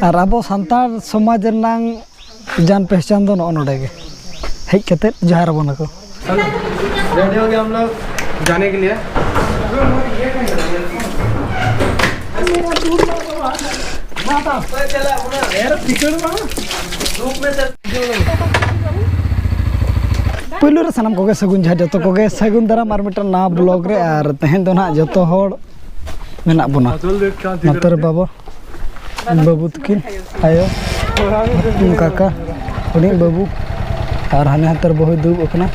और अब सानतार समाज रनांग जान पहचान दो नोडे के हेज कते जोहार बना को रेडी हो गए हम लोग जाने के लिए। पहलू रे सानम कोगे सगुन जहा जतो कोगे सगुन दाराम आर मिटन ना ब्लॉग रे और तहेन दो ना जतो होड़ मेना बना नतर बाबा बाबू तकिन आयो काका उनी बाबू और हाने हतर बहु दुब ओकना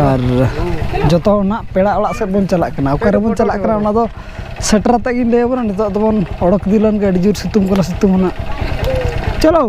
और जतो ना पेड़ा ओड़ा से बन चला कना ओकरे बन चला कना ओना दो सेटर तक इन लेबो नितो दबन ओडक दिलन के अडी जोर सितुम कना सितुम ना चलो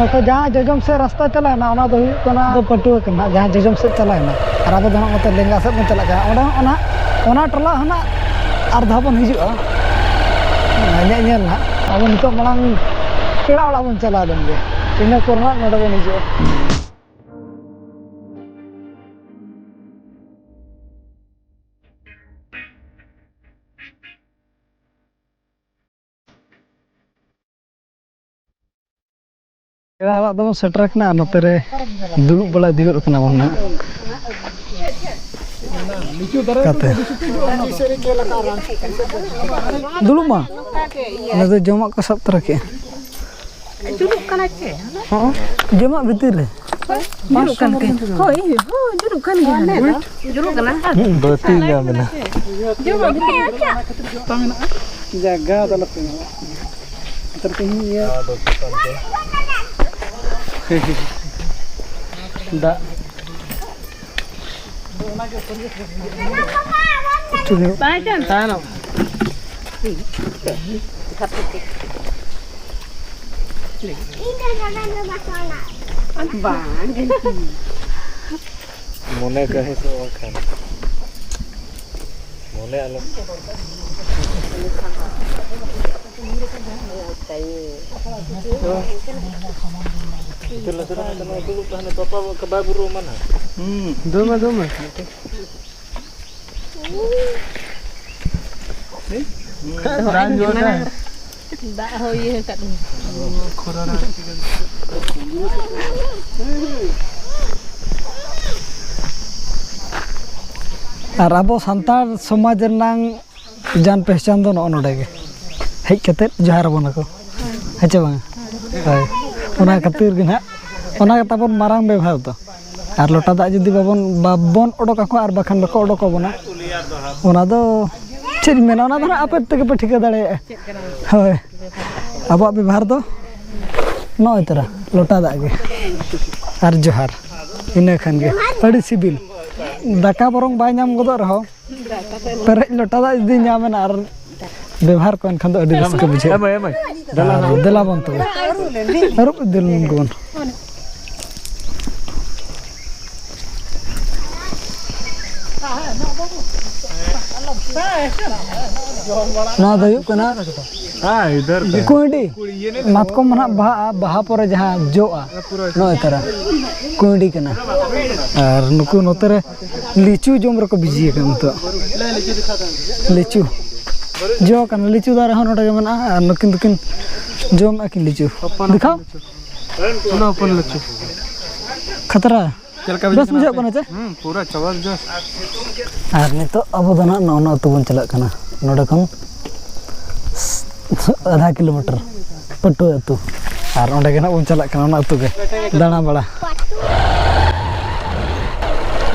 तो जहाँ जजम से रास्ता चला ना ओना दो पटुआ कना जहाँ जजम से चला ना और अब दो मत लेंगा से बन चला गया ओना टला हना अर्धा बन हिजुआ ना अब नितो मलांग पेड़ा ओड़ा बन चला देंगे इना कोरना नडे बन हिजुआ पेड़ा दम सेटर कना नते रे दुलुब बला दिगो कना बन काते दुलुब मा ने जमा को सब तरह के जुरुक कना के हां जमा भीतर रे जुरुक कन के होय हो जुरुक कन के जुरुक कना बती ला मना जुरुक के तामेना जगह दलते अंतर के ये दा बाजन तानो मोने कहे सो खान मोने आलो Itulah sudah kita mau dulu tahan apa ke baburu mana? Doma. Nih? Ranjut dah. dak ho ye kat ni. Corona. और अब सानतार समाज रनांग जान पहचान दो नोडे के हेज कते जोहार बना को हेचे बांग हाय ओना खातिर गे ना ओना ताबन मारांग व्यवहार तो और लोटा दा जदि बाबन ओडोक को और बखान बको ओडोक बना ओना दो चेज मेना ओना दो आपे तके पे ठिका दाड़े हाय अब व्यवहार दो नय तरा लोटा दा गे और जोहार इना खान गे अड़ी सिबिल दाका बरंग बाय नाम गदो रहो पेरे लोटा दा जदि नामेन और व्यवहार को एनखान दो अड़ी रस्क बुझे देला बन तो अरुप दिलन गोन ना दयु कना हां इधर कुंडी मातको मना बाहा पर जहां जोआ नय तरा कुंडी कना और नुकु नोतरे लिचू जोम रको बिजी कन तो लिचू जो कन लिचू दार हन नोटे मना और नुकिन दुकिन जोम अकिन लिचू दिखाओ चलो अपन लच्छू खतरा चल का बस बुझाव कना चे पूरा जबरदस्त और नितो अब दो ना नौना अतु बन चला कना नोडे खन आधा किलोमीटर पटु अतु और ओंडे के ना बन चला कना अतु के दाना बड़ा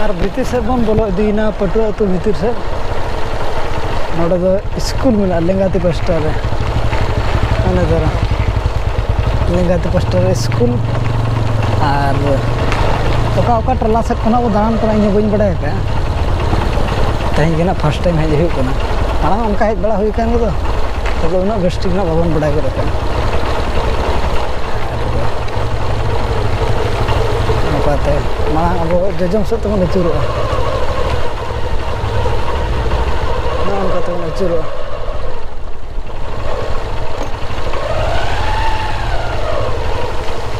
और भीतर से बन बोलो दीना पटु अतु भीतर से नोडे दो स्कूल मिला लेंगाती पास्टर रे अने जरा लेंगाती पास्टर स्कूल और ओका टोला सेट खना वो दान कना इन बइन बड़ा का तेज के ना फर्स्ट टाइम हेज हुई कना मांग उनका हेज बड़ा हुई कान गो तब उना बेस्टिक ना बाबन बड़ा करे का नपाते मांग अब जजम से तो चुरो ना उनका तो चुरो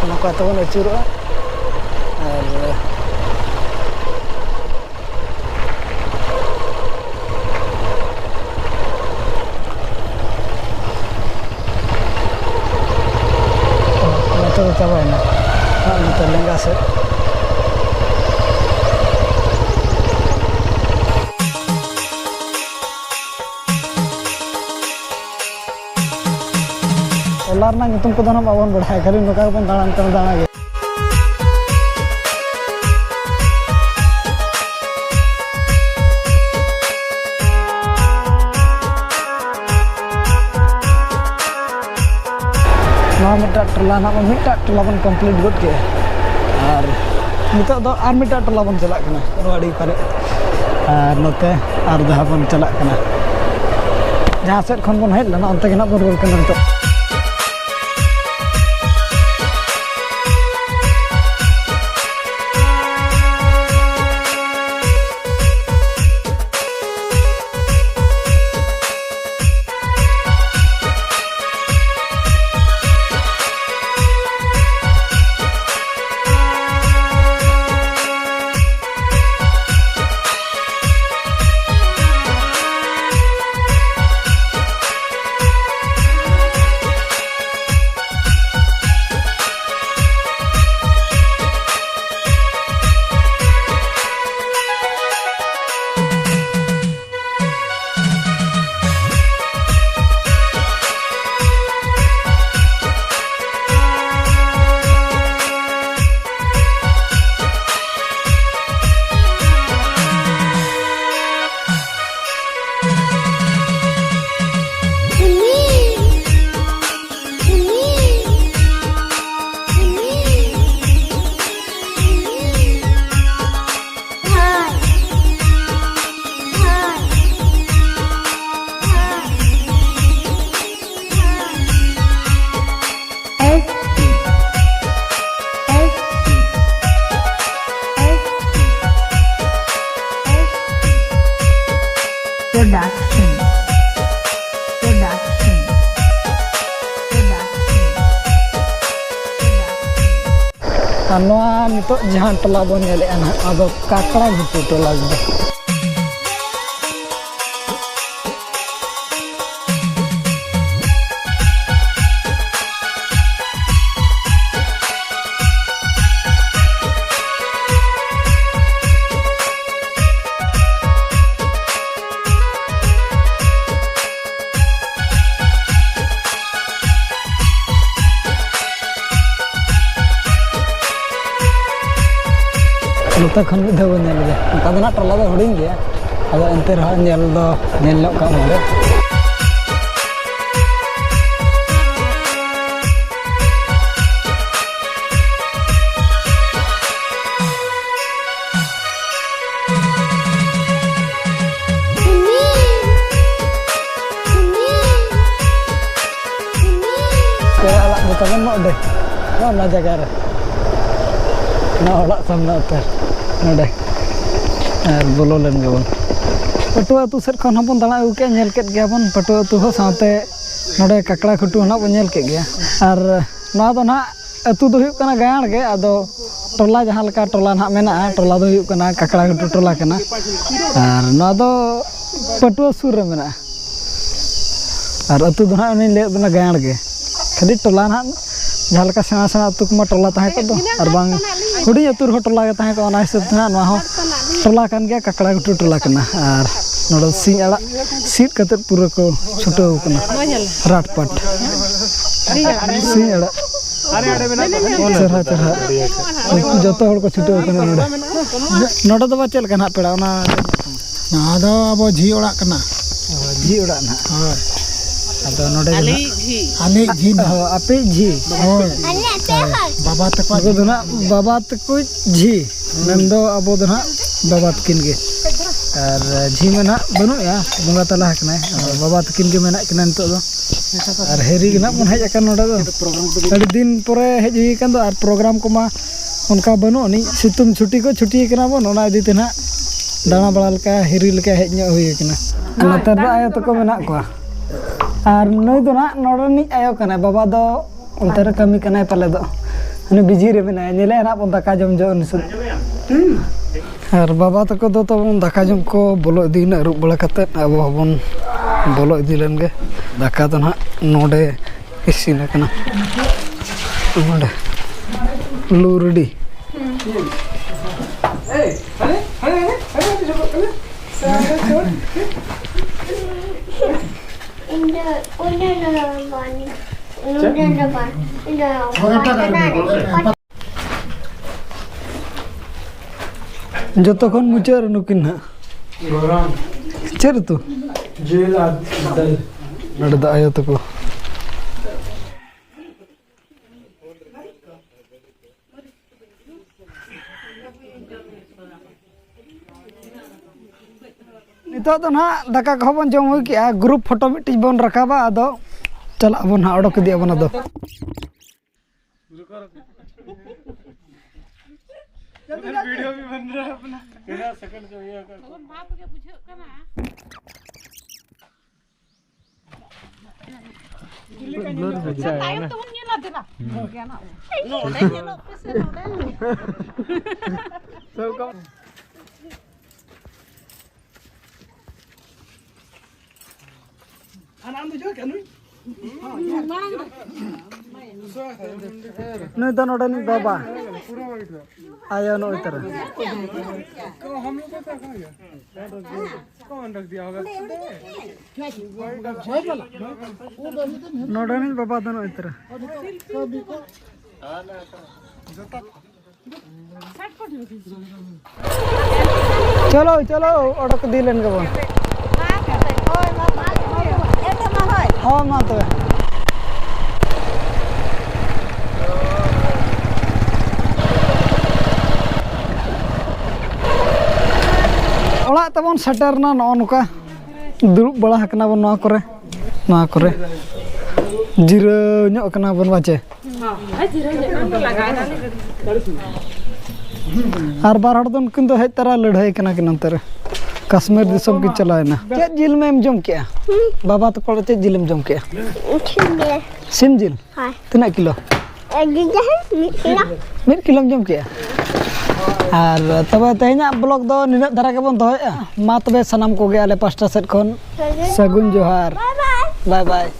उनका तो चुरो चाबायना नोते लेंगा से ओलार ना नितुम को दाना बाबन बढ़ाए खाली नोका बन दाना तन दाना गे मिटा टोला ना मिटा टोला बन कंप्लीट गुड के और नितो दो आर मिटा टोला बन चला कना रोड़ी पारे और नोते आर जहां बन चला कना जहां सेट खन बन हेज लना अंते के ना बन रोल कना नितो नितो जहां टोला बन नेले ना आदो काकड़ा घुटू टोला दो नोते खन मिद धाव नेल गे उनका दो ना टोला दो हुडिंग गया अदो एंते रहा नेल दो नेल नो का मोरे केला बतावन नो दे ना जगह रे ना ओड़ा सामना उतर नोडे और बोलो लेन गेबन पटुआ अतु सेट खन हबन दाना अगु के नेल केट गया बन पटुआ अतु हो साथे नोडे काकड़ा खुटू ना बन नेल के गया और ना दो ना अतु दो हुयुक कना गायाण गे आदो टोला जहां लका टोला ना मेना टोला दो हुयुक कना काकड़ा खुटू टोला कना और ना दो पटुआ सुर रे मेना और अतु दो ना उनी ले बना गायाण गे खाली टोला ना जहाँ लेका सेना सेना अतु को टोला तहाँ को दो और बांग हुडी अतु रहो टोला के तहाँ को अना हिसाब ते नवा हो टोला कान गया ककड़ा गुटू टोला कना और नोडो सिंह अड़ा सीट कते पूरा को छुटाव कना राटपाट सिंह अड़ा चरहा चरहा जतो हड़ को छुटाव कना नोडो दो चल कना पेड़ा ओना आदो अब झी ओड़ा कना जी उड़ा ना हां अदो नोडे आले झी ना आपे झी होय बाबा तक को दना बाबा तक झी नंदो अबो दना बाबा तकिन गे और झी में ना बनु या बंगा तला हकना बाबा तकिन गे मेना किना नितो दो और हेरी गे ना मन हेज अकन नोडे दो अड़ी दिन परे हेज हुई कन दो और प्रोग्राम को मा उनका बनु नि सितुम छुट्टी को छुट्टी कना बन ओना इदी तेना दाना बड़ा लका हेरी लका हेज न्यो हुई कना नतर दो आयो तको मेना को और नई दो ना नोडनी आयो कना बाबा दो उनतर कमी कना पाले दो हने बिजी रे मेना नेले ना बन दाका जम जो निसु और बाबा तको दो तो बन दाका जम को बोलो इदी ना रुप बड़ा कते अब हबन बोलो इदी लेन गे दाका तो ना नोडे इसिन कना नोडे लूरडी जतोखन मुचार नुकिन ना चेर तू जेल दल नडदा आयो तको नितो तो ना दाका को बन जम हुई किया ग्रुप फोटो मिटी बन रखाबा अदो चला बन ना ओडक दिया बन अदो वीडियो भी बन रहा है अपना कितना सेकंड जो ये कर बाप के बुझे कना अच्छा है ना तो ये ना देना हो गया ना नो नहीं नो कैसे नो सब कम आनाम बुझो क्या नुई नुई तो नोडे नी बाबा आयो नो इतर हम लोग को कहाँ गया कौन रख दिया होगा नोडे नी बाबा दोनो इतर चलो चलो ओडक दिलेन के बन हाँ मा तो ओला तबन सेटरना नौका दुरुब बड़ा हकना बन नवा करे जिरो ᱧᱚᱜ कना बन बाचे हां जिरो ᱧᱚᱜ लगा और बार हड़ दोन किन तो हेज तारा लड़ाई कना कि नंतर कश्मीर दिसम की चलायना चे जिल में जम के बाबा तो कोड़े चे जिल में जम के सिम जिल हां तना किलो 1 किलो जम के और तबे तेना ब्लॉग दो निना धरा के बन दोया मा तबे सनम को गे आले पास्टा सेट खन सगुन जोहार बाय बाय